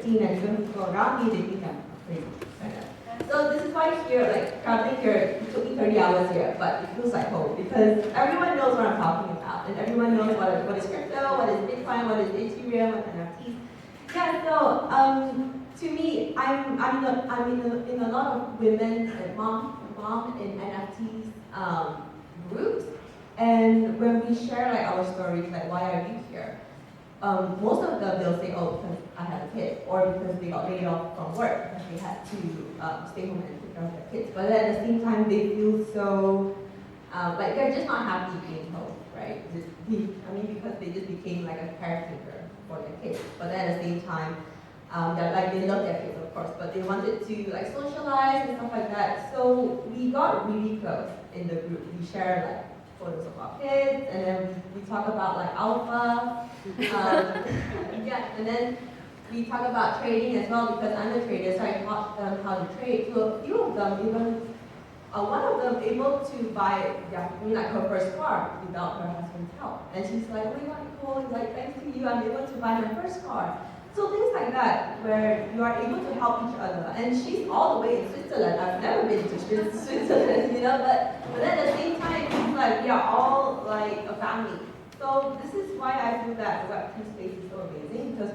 15 and even people around me, they think I'm crazy. So this is why here, like traveling here, it took me 30 hours here, but it feels like home because everyone knows what I'm talking about, and everyone knows what is crypto, what is Bitcoin, what is Ethereum, what NFTs. Yeah, so to me, I'm in a lot of women and mom in NFTs groups, and when we share like our stories, like why are you here? Most of them they'll say, oh, because I had a kid, or because they got laid off from work because they had to stay home and take care of their kids. But at the same time, they feel so like they're just not happy being home, right? Because they just became like a caretaker for their kids. But at the same time, that like they love their kids, of course, but they wanted to like socialize and stuff like that. So we got really close in the group. We shared like photos of our kids, and then we talk about like alpha. Yeah, and then we talk about trading as well because I'm a trader, so I taught them how to trade. So a few of them, even one of them, able to buy her first car without her husband's help. And she's like, oh my God, Nicole, like thanks to you, I'm able to buy my first car. So things like that, where you are able to help each other. And she's all the way in Switzerland. I've never been to Switzerland, but at the same time, it's like we are all like a family. So this is why I feel that the Web2 space is so amazing, because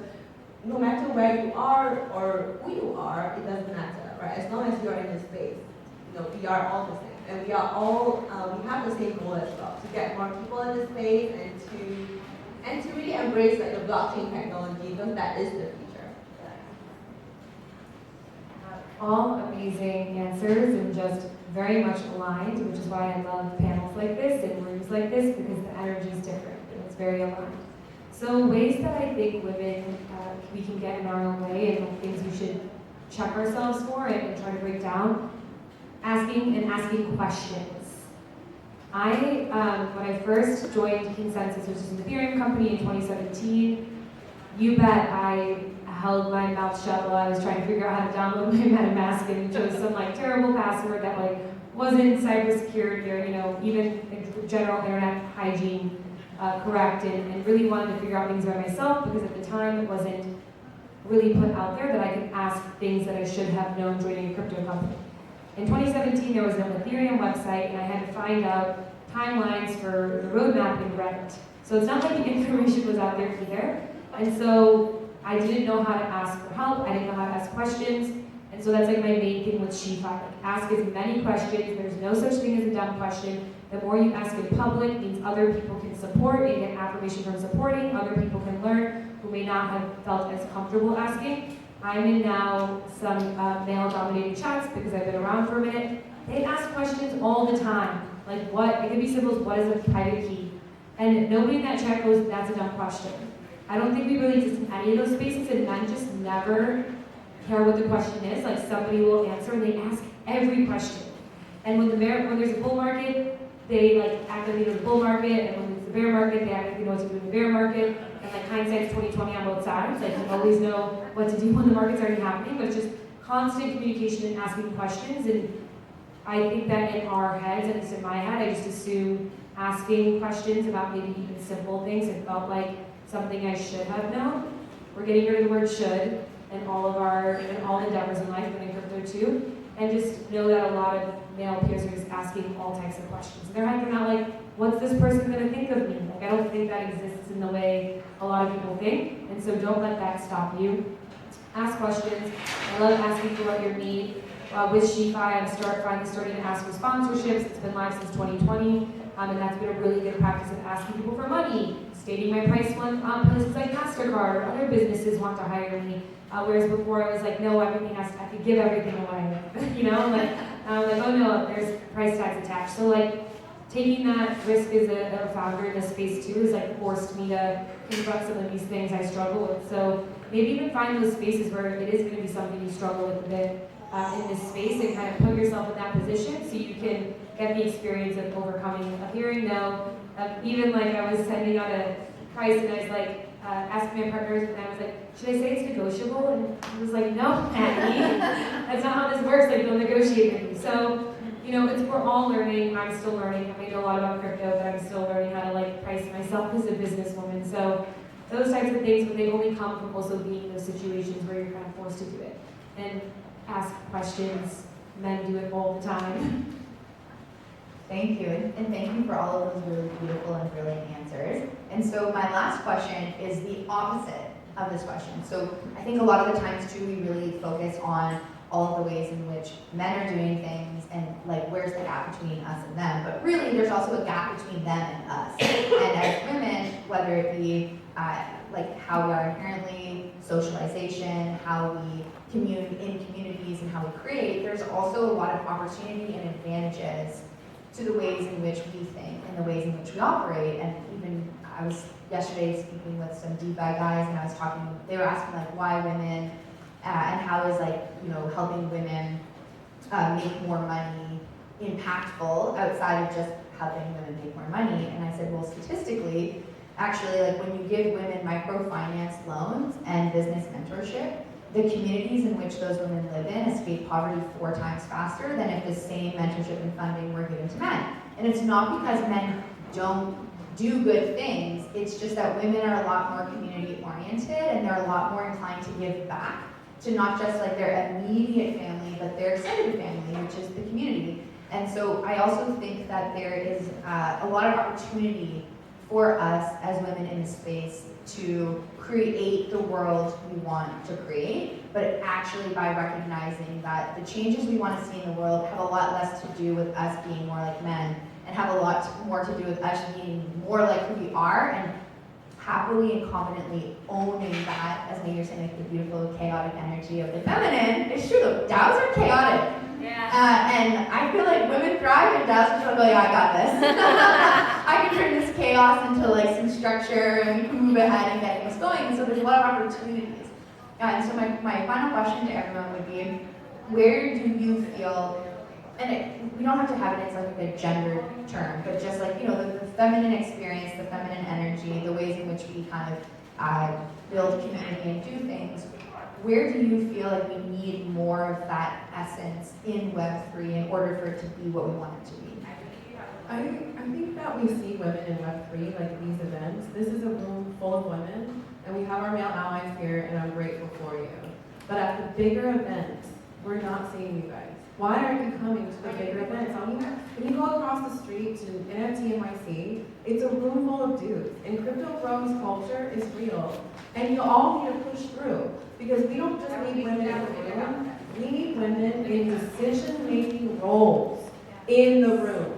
no matter where you are or who you are, it doesn't matter, right? As long as you are in this space, we are all the same. And we are all, we have the same goal as well, to get more people in this space and to really embrace like the blockchain technology, because that is the future. All amazing answers and just very much aligned, which is why I love panels like this and rooms like this, because the energy is different and it's very aligned. So ways that I think women, we can get in our own way and things we should check ourselves for and try to break down, asking questions. When I first joined ConsenSys, which is an Ethereum company in 2017, you bet I held my mouth shut while I was trying to figure out how to download my MetaMask and chose some like terrible password that like wasn't cybersecurity or even general internet hygiene correct, and really wanted to figure out things by myself because at the time it wasn't really put out there that I could ask things that I should have known joining a crypto company. In 2017, there was no Ethereum website, and I had to find out timelines for the roadmap in Reddit. So it's not like the information was out there either. And so I didn't know how to ask for help. I didn't know how to ask questions. And so that's like my main thing with SheFi. Like, ask as many questions. There's no such thing as a dumb question. The more you ask in public means other people can support and get affirmation from supporting. Other people can learn who may not have felt as comfortable asking. I'm in now some male-dominated chats because I've been around for a minute. They ask questions all the time. Like what, it could be simple as what is a private key? And nobody in that chat goes, that's a dumb question. I don't think we really exist in any of those spaces, and men just never care what the question is. Like somebody will answer and they ask every question. And when there's a bull market, they like act like they know the bull market, and when it's the bear market, they act like they know what to do in the bear market. And like hindsight's 20/20 on both sides. Like you always know what to do when the market's already happening, but it's just constant communication and asking questions. And I think that in our heads, at least in my head, I just assume asking questions about maybe even simple things, it felt like something I should have known. We're getting rid of the word should in all endeavors in life, and in crypto too. And just know that a lot of male peers are just asking all types of questions. In their head, they're not like, what's this person gonna think of me? Like, I don't think that exists in the way a lot of people think. And so don't let that stop you. Ask questions. I love asking for what you need. With SheFi, I'm finally starting to ask for sponsorships. It's been live since 2020. And that's been a really good practice of asking people for money, stating my price when places like MasterCard or other businesses want to hire me. Whereas before I was like, no, I could give everything away. Oh no, there's price tags attached. So like taking that risk as a founder in this space too is like forced me to confront some of these things I struggle with. So maybe even find those spaces where it is going to be something you struggle with a bit in this space, and kind of put yourself in that position so you can get the experience of overcoming a hearing no. Even like I was sending out a price and I was like asking my partners, and I was like, should I say it's negotiable? And he was like, no, Patty, that's not how this works. Like, they'll negotiate with you. So, we're all learning. I'm still learning. I know a lot about crypto, but I'm still learning how to like price myself as a businesswoman. So those types of things, but they only come from also being in those situations where you're kind of forced to do it. And ask questions, men do it all the time. Thank you, and thank you for all of those really beautiful and brilliant answers. And so my last question is the opposite of this question. So I think a lot of the times too, we really focus on all of the ways in which men are doing things and like where's the gap between us and them. But really there's also a gap between them and us. And as women, whether it be like how we are inherently, socialization, how we commune in communities and how we create, there's also a lot of opportunity and advantages to the ways in which we think and the ways in which we operate. And even I was yesterday speaking with some DeFi guys, and I was talking, they were asking like why women and how is like, you know, helping women make more money impactful outside of just helping women make more money. And I said, well, statistically, actually, like when you give women microfinance loans and business mentorship, the communities in which those women live in escape poverty 4 times faster than if the same mentorship and funding were given to men. And it's not because men don't do good things, it's just that women are a lot more community oriented and they're a lot more inclined to give back to not just like their immediate family, but their extended family, which is the community. And so I also think that there is a lot of opportunity for us as women in this space to create the world we want to create, but actually by recognizing that the changes we want to see in the world have a lot less to do with us being more like men and have a lot more to do with us being more like who we are and happily and confidently owning that, as maybe you're saying, like the beautiful chaotic energy of the feminine. It's true though, DAOs are chaotic. Yeah. And I feel like women thrive in DAOs because they'll go, yeah, I got this. I can turn this chaos into like some structure and we can move ahead and get things going. And so there's a lot of opportunities. And so my final question to everyone would be, where do you feel, and we don't have to have it as like a gendered term, but just like, you know, the feminine experience, the feminine energy, the ways in which we kind of build community and do things, where do you feel like we need more of that essence in Web3 in order for it to be what we want it to be? I think that we see women in Web3, like these events. This is a room full of women, and we have our male allies here, and I'm grateful for you. But at the bigger events, we're not seeing you guys. Why aren't you coming to the bigger events? When you go across the street to NFT NYC, it's a room full of dudes. And crypto bros culture is real. And you all need to push through. Because we don't just need women in the room, we need women in decision-making roles in the room.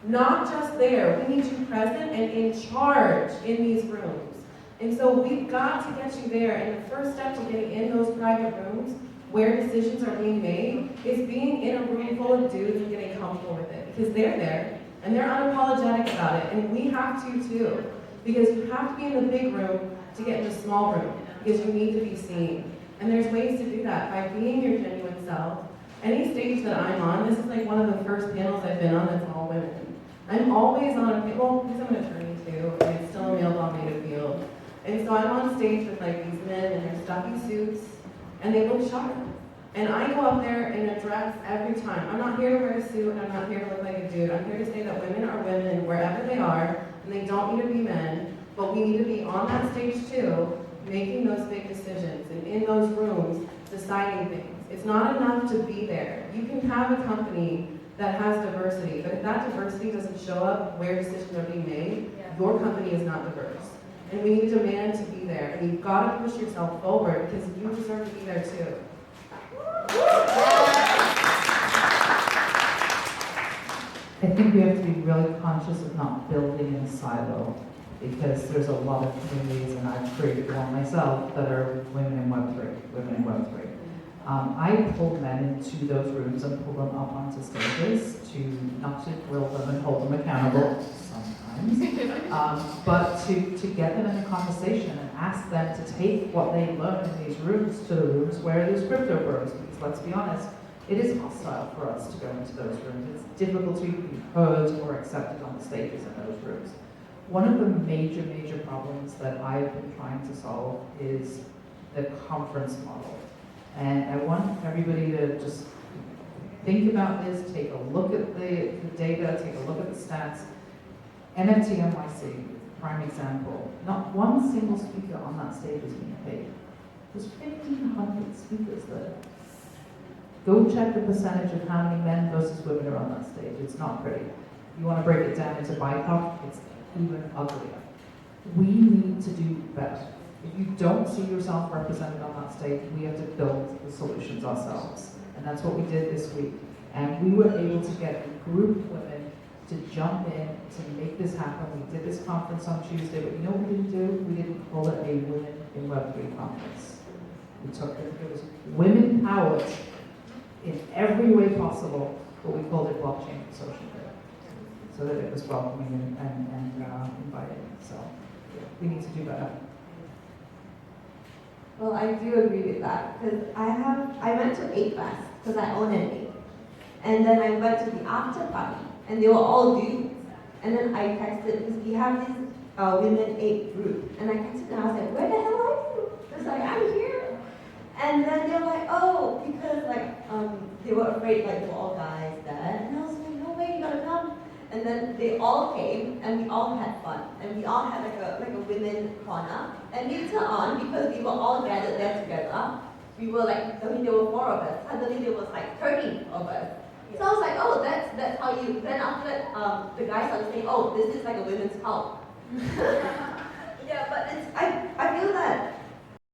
Not just there, we need you present and in charge in these rooms. And so we've got to get you there, and the first step to getting in those private rooms where decisions are being made is being in a room full of dudes and getting comfortable with it. Because they're there, and they're unapologetic about it, and we have to too. Because you have to be in the big room to get in the small room, because you need to be seen. And there's ways to do that by being your genuine self. Any stage that I'm on, this is like one of the first panels I've been on that's all women. I'm always on a panel, because I'm an attorney too, and it's still a male-dominated field. And so I'm on stage with like these men in their stuffy suits, and they look sharp. And I go up there in a dress every time. I'm not here to wear a suit, and I'm not here to look like a dude. I'm here to say that women are women wherever they are, and they don't need to be men, but we need to be on that stage too, making those big decisions, and in those rooms, deciding things. It's not enough to be there. You can have a company that has diversity, but if that diversity doesn't show up where decisions are being made, your company is not diverse. And we need a demand to be there, and you've got to push yourself forward because you deserve to be there too. I think we have to be really conscious of not building in a silo, because there's a lot of communities, and I've created one myself, that are women in Web3. I pull men into those rooms and pull them up onto stages not to grill them and hold them accountable sometimes, but to get them in a conversation and ask them to take what they learn in these rooms to the rooms where there's crypto bros, because let's be honest, it is hostile for us to go into those rooms. It's difficult to be heard or accepted on the stages in those rooms. One of the major problems that I've been trying to solve is the conference model. And I want everybody to just think about this, take a look at the data, take a look at the stats. NFT NYC, prime example. Not one single speaker on that stage is being paid. There's 1,500 speakers there. Go check the percentage of how many men versus women are on that stage. It's not pretty. You want to break it down into BIPOC, it's even uglier. We need to do better. If you don't see yourself represented on that stage, we have to build the solutions ourselves. And that's what we did this week. And we were able to get a group of women to jump in to make this happen. We did this conference on Tuesday, but you know what we didn't do? We didn't call it a Women in Web3 conference. We took it, it was women powered in every way possible, but we called it blockchain for social good, so that it was welcoming and inviting. So yeah, we need to do better. Well, I do agree with that because I went to 8 Fest because I own an 8. And then I went to the after party and they were all dudes. And then I texted because we have this women 8 group. And I texted them, I was like, where the hell are you? It's like, I'm here. And then they were like, oh, because like they were afraid like they were all guys there. And I was like, no way, you gotta come. And then they all came and we all had fun. And we all had like a women corner. And later on, because we were all gathered there together, we were like, I mean there were 4 of us. Suddenly there was like 30 of us. So I was like, oh, that's how you, then after that, the guys started saying, oh, this is like a women's cult. Yeah, but I feel that